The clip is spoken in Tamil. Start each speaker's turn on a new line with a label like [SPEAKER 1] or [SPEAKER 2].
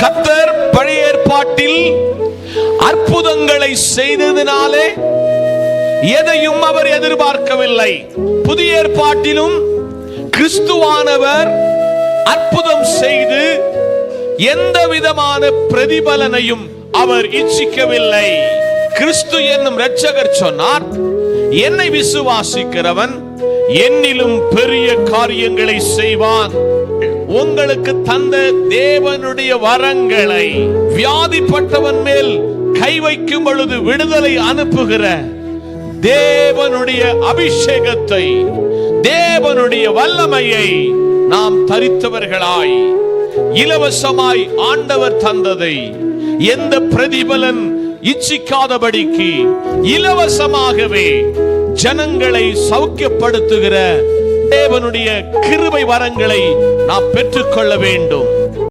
[SPEAKER 1] கர்த்தர் பழைய ஏற்பாட்டில் அற்புதங்களை செய்ததினாலே எதையும் அவர் எதிர்பார்க்கவில்லை. புதிய ஏற்பாட்டிலும் கிறிஸ்துவானவர் அற்புதம் செய்து எந்த விதமான பிரதிபலனையும் அவர் இச்சிக்கவில்லை. கிறிஸ்து என்னும் இரட்சகர் சொன்னார், என்னை விசுவாசிக்கிறவன் என்னிலும் பெரிய காரியங்களை செய்வான். உங்களுக்கு தந்த தேவனுடைய வரங்களை, வியாதிப்பட்டவன் மேல் கை வைக்கும் பொழுது விடுதலை அனுப்புகிற தேவனுடைய அபிஷேகத்தை, தேவனுடைய வல்லமையை நாம் தரித்தவர்களாய் இலவசமாய் ஆண்டவர் தந்ததை எந்த பிரதிபலன் இச்சிக்காதபடிக்கு இலவசமாகவே ஜனங்களை சௌக்கியப்படுத்துகிற தேவனுடைய கிருபை வரங்களை நாம் பெற்றுக்கொள்ள வேண்டும்.